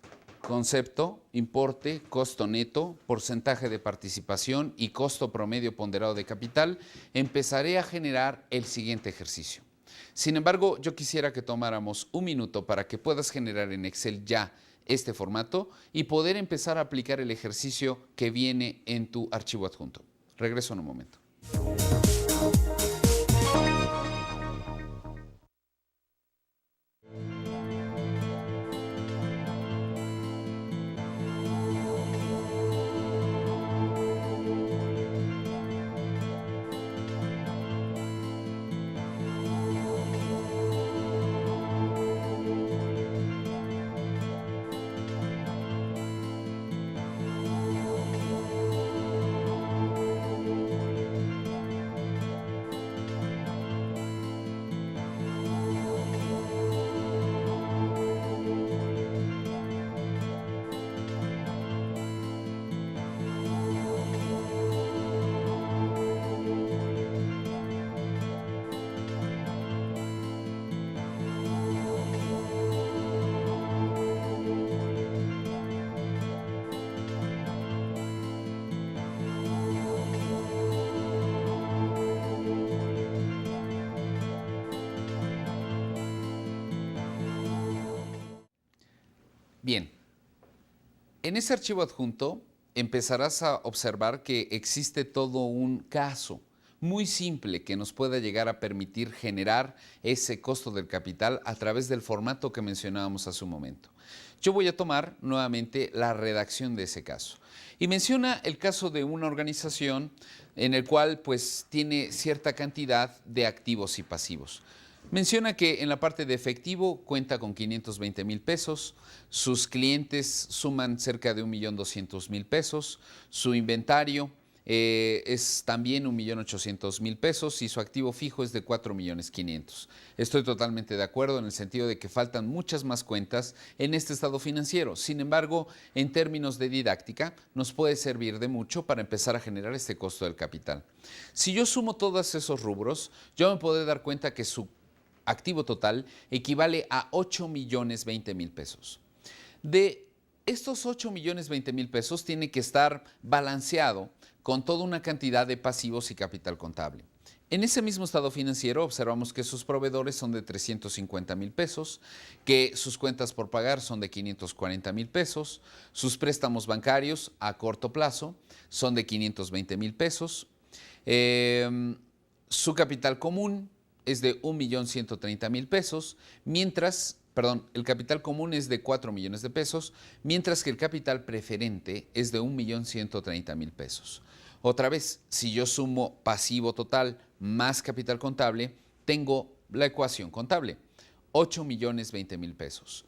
S1: concepto, importe, costo neto, porcentaje de participación y costo promedio ponderado de capital, empezaré a generar el siguiente ejercicio. Sin embargo, yo quisiera que tomáramos un minuto para que puedas generar en Excel ya este formato y poder empezar a aplicar el ejercicio que viene en tu archivo adjunto. Regreso en un momento. Bien, en ese archivo adjunto empezarás a observar que existe todo un caso muy simple que nos pueda llegar a permitir generar ese costo del capital a través del formato que mencionábamos hace un momento. Yo voy a tomar nuevamente la redacción de ese caso. Y menciona el caso de una organización en el cual pues tiene cierta cantidad de activos y pasivos. Menciona que en la parte de efectivo cuenta con 520,000 pesos, sus clientes suman cerca de 1,200,000 pesos, su inventario es también 1,800,000 pesos y su activo fijo es de 4,500,000. Estoy totalmente de acuerdo en el sentido de que faltan muchas más cuentas en este estado financiero. Sin embargo, en términos de didáctica, nos puede servir de mucho para empezar a generar este costo del capital. Si yo sumo todos esos rubros, yo me podré dar cuenta que su activo total equivale a 8,020,000 pesos. De estos 8,020,000 pesos tiene que estar balanceado con toda una cantidad de pasivos y capital contable. En ese mismo estado financiero observamos que sus proveedores son de 350,000 pesos, que sus cuentas por pagar son de 540,000 pesos, sus préstamos bancarios a corto plazo son de 520,000 pesos, su capital común es de 1,130,000 pesos, el capital común es de 4 millones de pesos, mientras que el capital preferente es de 1,130,000 pesos. Otra vez, si yo sumo pasivo total más capital contable, tengo la ecuación contable, 8,020,000 pesos.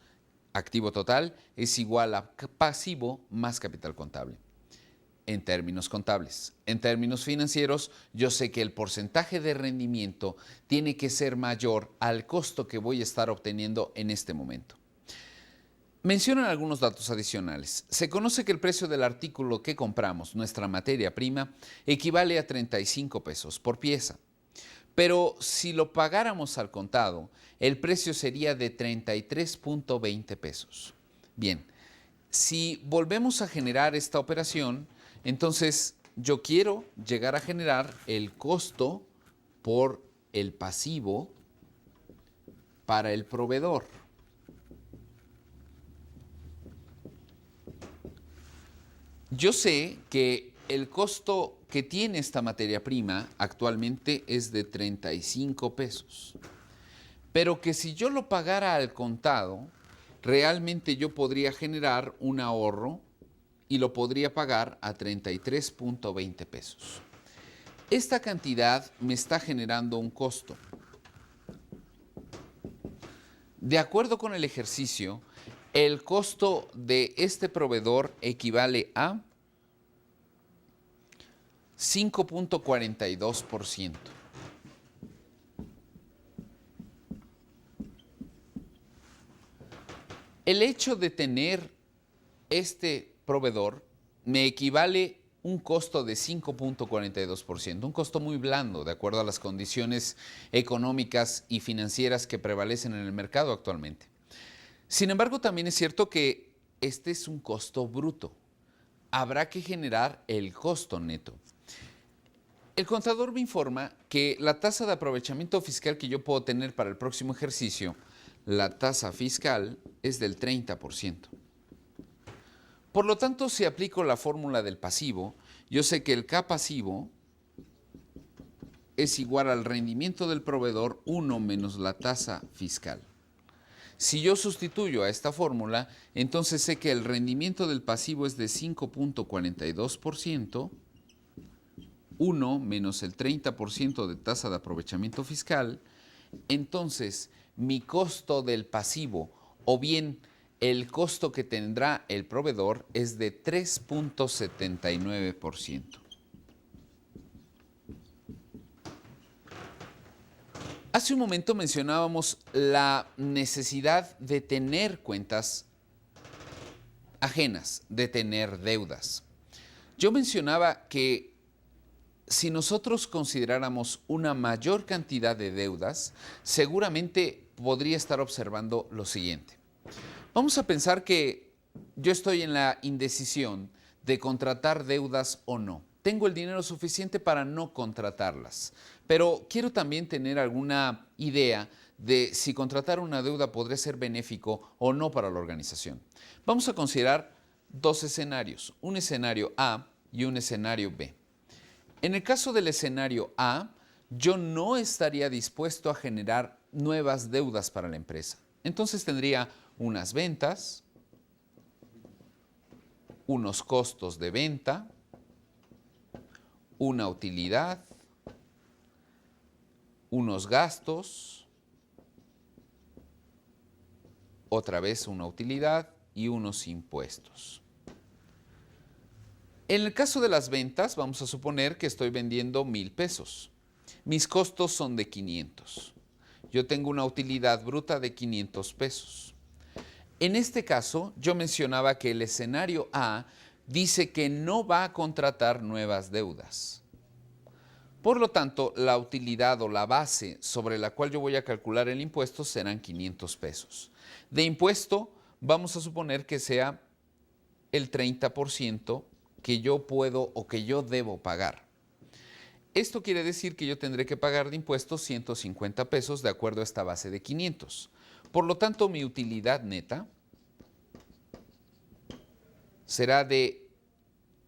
S1: Activo total es igual a pasivo más capital contable. En términos contables. En términos financieros, yo sé que el porcentaje de rendimiento tiene que ser mayor al costo que voy a estar obteniendo en este momento. Mencionan algunos datos adicionales. Se conoce que el precio del artículo que compramos, nuestra materia prima, equivale a 35 pesos por pieza. Pero si lo pagáramos al contado, el precio sería de 33,20 pesos. Bien, si volvemos a generar esta operación, entonces yo quiero llegar a generar el costo por el pasivo para el proveedor. Yo sé que el costo que tiene esta materia prima actualmente es de 35 pesos, pero que si yo lo pagara al contado, realmente yo podría generar un ahorro y lo podría pagar a 33,20 pesos. Esta cantidad me está generando un costo. De acuerdo con el ejercicio, el costo de este proveedor equivale a 5,42%. El hecho de tener este proveedor me equivale un costo de 5,42%, un costo muy blando de acuerdo a las condiciones económicas y financieras que prevalecen en el mercado actualmente. Sin embargo, también es cierto que este es un costo bruto. Habrá que generar el costo neto. El contador me informa que la tasa de aprovechamiento fiscal que yo puedo tener para el próximo ejercicio, la tasa fiscal, es del 30%. Por lo tanto, si aplico la fórmula del pasivo, yo sé que el K pasivo es igual al rendimiento del proveedor 1 menos la tasa fiscal. Si yo sustituyo a esta fórmula, entonces sé que el rendimiento del pasivo es de 5,42%, 1 menos el 30% de tasa de aprovechamiento fiscal, entonces mi costo del pasivo o bien el costo que tendrá el proveedor es de 3,79%. Hace un momento mencionábamos la necesidad de tener cuentas ajenas, de tener deudas. Yo mencionaba que si nosotros consideráramos una mayor cantidad de deudas, seguramente podría estar observando lo siguiente. Vamos a pensar que yo estoy en la indecisión de contratar deudas o no. Tengo el dinero suficiente para no contratarlas, pero quiero también tener alguna idea de si contratar una deuda podría ser benéfico o no para la organización. Vamos a considerar dos escenarios, un escenario A y un escenario B. En el caso del escenario A, yo no estaría dispuesto a generar nuevas deudas para la empresa. Entonces tendría unas ventas, unos costos de venta, una utilidad, unos gastos, otra vez una utilidad y unos impuestos. En el caso de las ventas, vamos a suponer que estoy vendiendo 1,000 pesos. Mis costos son de 500. Yo tengo una utilidad bruta de 500 pesos. En este caso, yo mencionaba que el escenario A dice que no va a contratar nuevas deudas. Por lo tanto, la utilidad o la base sobre la cual yo voy a calcular el impuesto serán 500 pesos. De impuesto, vamos a suponer que sea el 30% que yo puedo o que yo debo pagar. Esto quiere decir que yo tendré que pagar de impuestos 150 pesos de acuerdo a esta base de 500. Por lo tanto, mi utilidad neta será de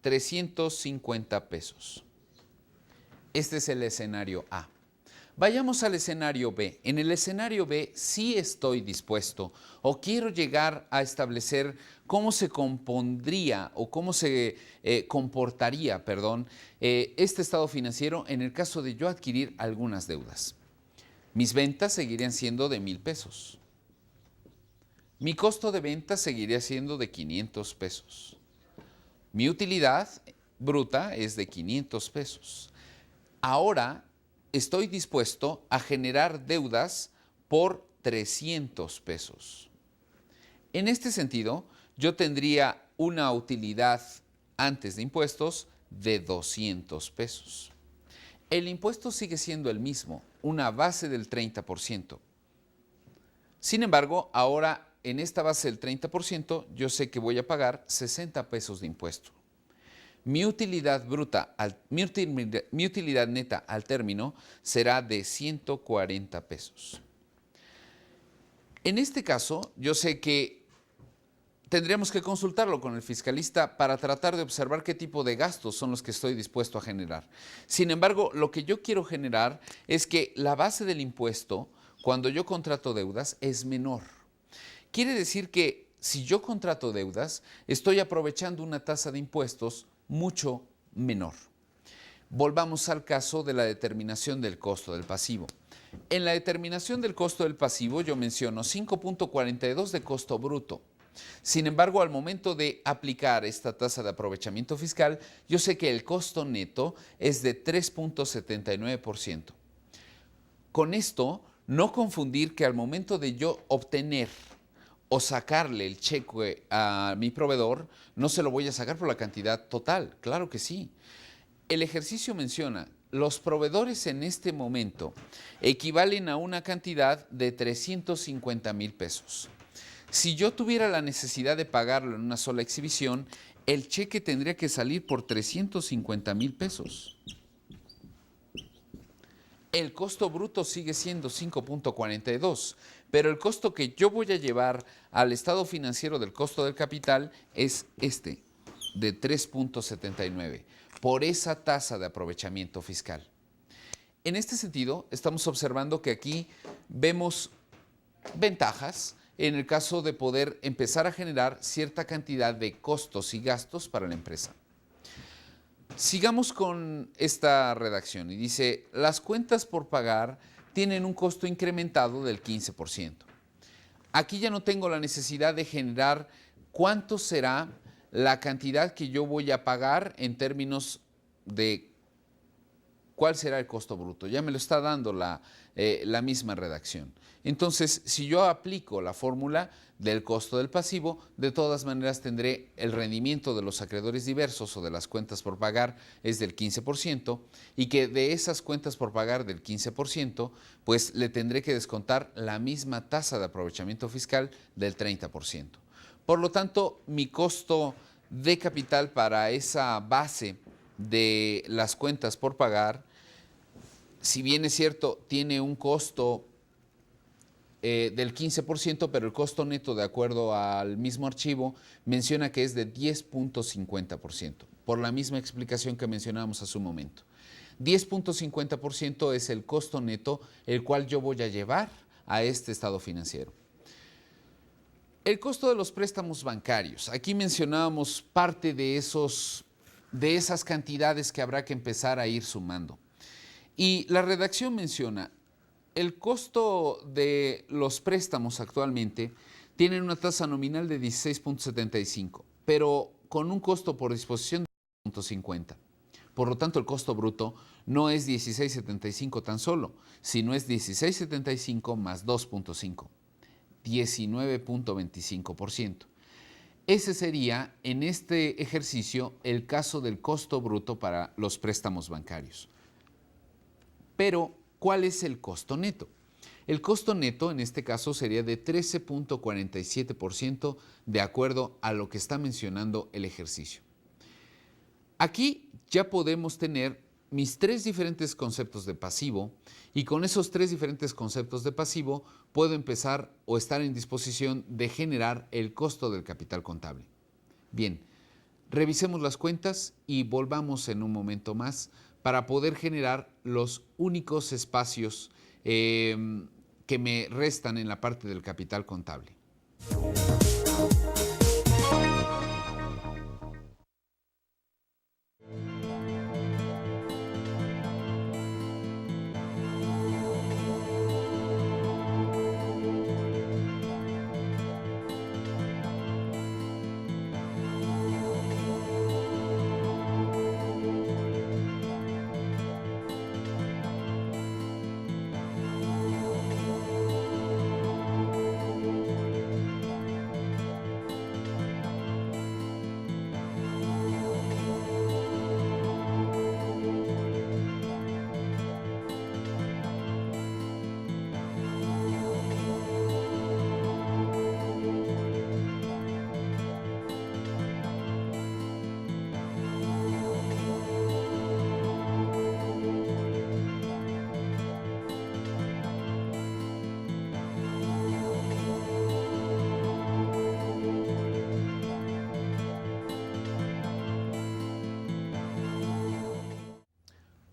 S1: 350 pesos. Este es el escenario A. Vayamos al escenario B. En el escenario B sí estoy dispuesto o quiero llegar a establecer cómo se compondría o cómo se comportaría, este estado financiero en el caso de yo adquirir algunas deudas. Mis ventas seguirían siendo de 1,000 pesos. Mi costo de venta seguiría siendo de 500 pesos. Mi utilidad bruta es de 500 pesos. Ahora estoy dispuesto a generar deudas por 300 pesos. En este sentido, yo tendría una utilidad antes de impuestos de 200 pesos. El impuesto sigue siendo el mismo, una base del 30%. Sin embargo, ahora en esta base del 30%, yo sé que voy a pagar 60 pesos de impuesto. Mi utilidad neta al término será de 140 pesos. En este caso, yo sé que tendríamos que consultarlo con el fiscalista para tratar de observar qué tipo de gastos son los que estoy dispuesto a generar. Sin embargo, lo que yo quiero generar es que la base del impuesto, cuando yo contrato deudas, es menor. Quiere decir que si yo contrato deudas, estoy aprovechando una tasa de impuestos mucho menor. Volvamos al caso de la determinación del costo del pasivo. En la determinación del costo del pasivo yo menciono 5.42 de costo bruto. Sin embargo, al momento de aplicar esta tasa de aprovechamiento fiscal, yo sé que el costo neto es de 3.79%. Con esto, no confundir que al momento de yo obtener o sacarle el cheque a mi proveedor, no se lo voy a sacar por la cantidad total, claro que sí. El ejercicio menciona, los proveedores en este momento equivalen a una cantidad de 350,000 pesos. Si yo tuviera la necesidad de pagarlo en una sola exhibición, el cheque tendría que salir por 350,000 pesos. El costo bruto sigue siendo 5.42, pero el costo que yo voy a llevar al estado financiero del costo del capital es este, de 3.79, por esa tasa de aprovechamiento fiscal. En este sentido, estamos observando que aquí vemos ventajas en el caso de poder empezar a generar cierta cantidad de costos y gastos para la empresa. Sigamos con esta redacción y dice, las cuentas por pagar tienen un costo incrementado del 15%. Aquí ya no tengo la necesidad de generar cuánto será la cantidad que yo voy a pagar en términos de cuál será el costo bruto. Ya me lo está dando la misma redacción. Entonces, si yo aplico la fórmula del costo del pasivo, de todas maneras tendré el rendimiento de los acreedores diversos o de las cuentas por pagar es del 15% y que de esas cuentas por pagar del 15%, pues le tendré que descontar la misma tasa de aprovechamiento fiscal del 30%. Por lo tanto, mi costo de capital para esa base de las cuentas por pagar, si bien es cierto, tiene un costo del 15%, pero el costo neto, de acuerdo al mismo archivo, menciona que es de 10.50%, por la misma explicación que mencionábamos hace un momento. 10.50% es el costo neto, el cual yo voy a llevar a este estado financiero. El costo de los préstamos bancarios. Aquí mencionábamos parte de esas cantidades que habrá que empezar a ir sumando. Y la redacción menciona, el costo de los préstamos actualmente tienen una tasa nominal de 16.75, pero con un costo por disposición de 0.50. Por lo tanto, el costo bruto no es 16.75 tan solo, sino es 16.75 más 2.5, 19.25%. Ese sería, en este ejercicio, el caso del costo bruto para los préstamos bancarios. Pero, ¿cuál es el costo neto? El costo neto en este caso sería de 13.47% de acuerdo a lo que está mencionando el ejercicio. Aquí ya podemos tener mis tres diferentes conceptos de pasivo y con esos tres diferentes conceptos de pasivo puedo empezar o estar en disposición de generar el costo del capital contable. Bien, revisemos las cuentas y volvamos en un momento más para poder generar los únicos espacios que me restan en la parte del capital contable.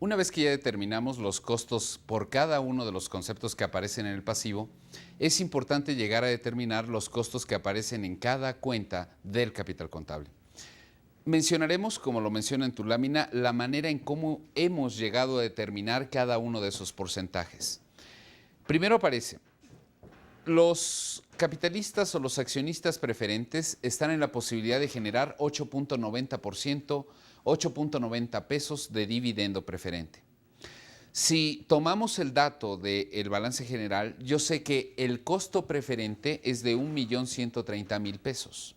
S1: Una vez que ya determinamos los costos por cada uno de los conceptos que aparecen en el pasivo, es importante llegar a determinar los costos que aparecen en cada cuenta del capital contable. Mencionaremos, como lo menciona en tu lámina, la manera en cómo hemos llegado a determinar cada uno de esos porcentajes. Primero aparece, los capitalistas o los accionistas preferentes están en la posibilidad de generar 8.90%, 8.90 pesos de dividendo preferente. Si tomamos el dato del balance general, yo sé que el costo preferente es de 1.130.000 pesos.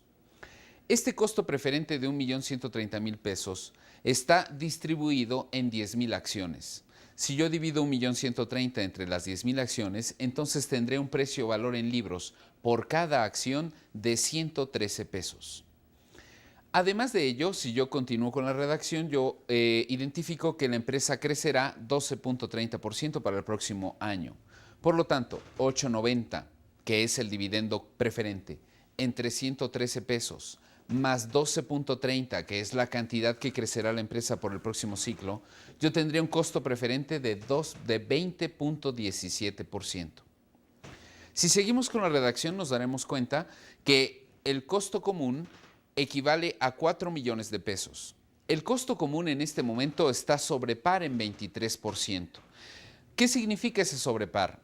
S1: Este costo preferente de 1.130.000 pesos está distribuido en 10.000 acciones. Si yo divido 1.130.000 entre las 10.000 acciones, entonces tendré un precio-valor en libros por cada acción de 113 pesos. Además de ello, si yo continúo con la redacción, yo identifico que la empresa crecerá 12.30% para el próximo año. Por lo tanto, 8.90, que es el dividendo preferente, entre 113 pesos, más 12.30, que es la cantidad que crecerá la empresa por el próximo ciclo, yo tendría un costo preferente de 20.17%. Si seguimos con la redacción, nos daremos cuenta que el costo común equivale a 4 millones de pesos. El costo común en este momento está sobre par en 23%. ¿Qué significa ese sobrepar?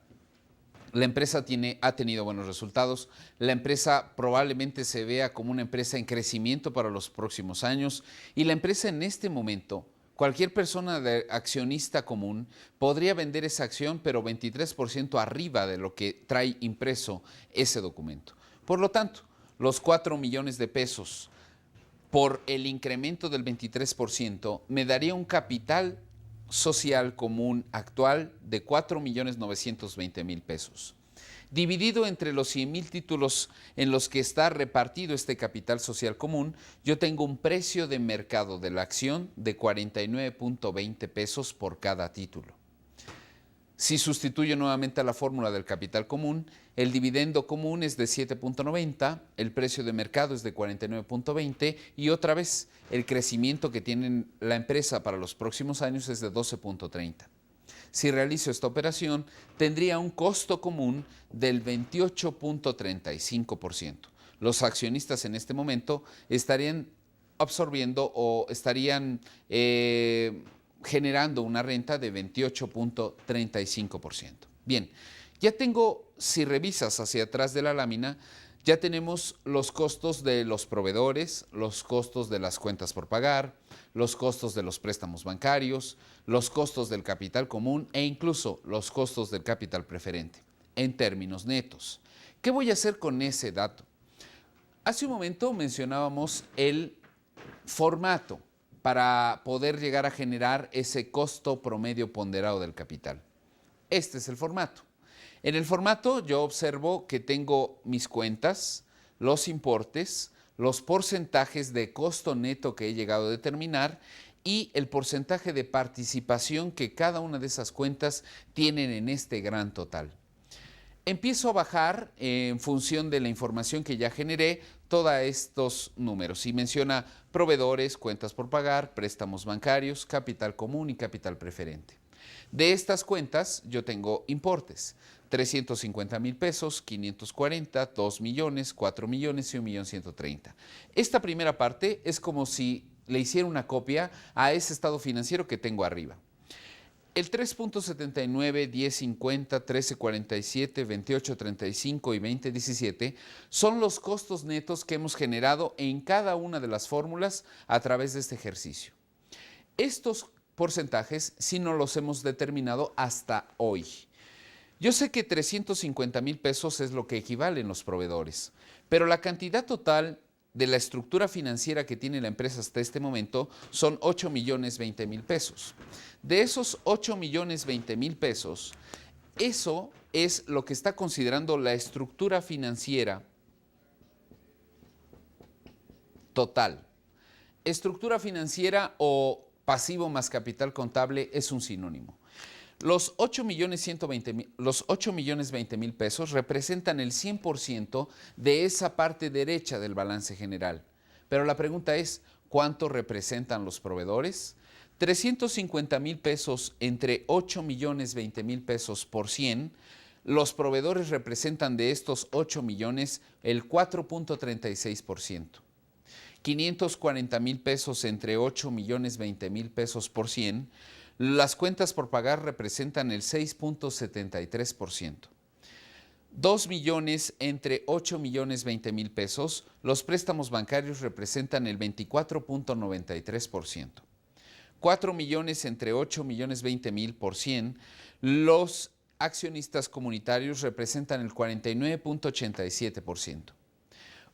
S1: La empresa ha tenido buenos resultados, la empresa probablemente se vea como una empresa en crecimiento para los próximos años y la empresa en este momento, cualquier persona de accionista común podría vender esa acción pero 23% arriba de lo que trae impreso ese documento. Por lo tanto, los 4 millones de pesos por el incremento del 23% me daría un capital social común actual de 4.920.000 pesos. Dividido entre los 100.000 títulos en los que está repartido este capital social común, yo tengo un precio de mercado de la acción de 49.20 pesos por cada título. Si sustituyo nuevamente a la fórmula del capital común, el dividendo común es de 7.90, el precio de mercado es de 49.20 y otra vez el crecimiento que tiene la empresa para los próximos años es de 12.30. Si realizo esta operación, tendría un costo común del 28.35%. Los accionistas en este momento estarían absorbiendo o estarían generando una renta de 28.35%. Bien, ya tengo, si revisas hacia atrás de la lámina, ya tenemos los costos de los proveedores, los costos de las cuentas por pagar, los costos de los préstamos bancarios, los costos del capital común e incluso los costos del capital preferente, en términos netos. ¿Qué voy a hacer con ese dato? Hace un momento mencionábamos el formato para poder llegar a generar ese costo promedio ponderado del capital. Este es el formato. En el formato yo observo que tengo mis cuentas, los importes, los porcentajes de costo neto que he llegado a determinar y el porcentaje de participación que cada una de esas cuentas tienen en este gran total. Empiezo a bajar en función de la información que ya generé todos estos números y menciona proveedores, cuentas por pagar, préstamos bancarios, capital común y capital preferente. De estas cuentas yo tengo importes: 350,000 pesos, 540, 2 millones, 4 millones y 1,130,000. Esta primera parte es como si le hiciera una copia a ese estado financiero que tengo arriba. El 3.79, 10.50, 13.47, 28.35 y 20.17 son los costos netos que hemos generado en cada una de las fórmulas a través de este ejercicio. Estos porcentajes sí no los hemos determinado hasta hoy. Yo sé que 350,000 pesos es lo que equivalen los proveedores, pero la cantidad total de la estructura financiera que tiene la empresa hasta este momento son 8,020,000 pesos. De esos 8,020,000 pesos, eso es lo que está considerando la estructura financiera total. Estructura financiera o pasivo más capital contable es un sinónimo. Los 8,020,000 pesos representan el 100% de esa parte derecha del balance general. Pero la pregunta es, ¿cuánto representan los proveedores? 350,000 pesos entre 8,020,000 pesos por 100. Los proveedores representan de estos 8 millones el 4.36%. 540,000 pesos entre 8,020,000 pesos por 100. Las cuentas por pagar representan el 6.73%. 2 millones entre 8,020,000 pesos, los préstamos bancarios representan el 24.93%. 4 millones entre 8,020,000 por 100, los accionistas comunitarios representan el 49.87%.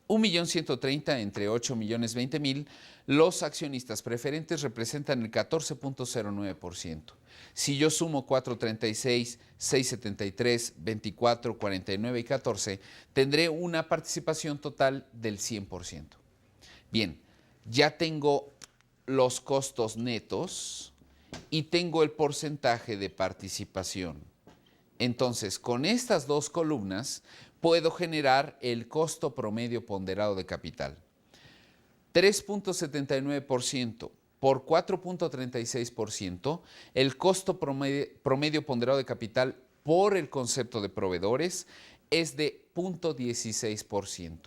S1: 1,130,000 entre 8,020,000, los accionistas preferentes representan el 14.09%. Si yo sumo 436, 673, 24, 49 y 14, tendré una participación total del 100%. Bien, ya tengo los costos netos y tengo el porcentaje de participación. Entonces, con estas dos columnas puedo generar el costo promedio ponderado de capital. 3.79% por 4.36%, el costo promedio ponderado de capital por el concepto de proveedores es de 0.16%.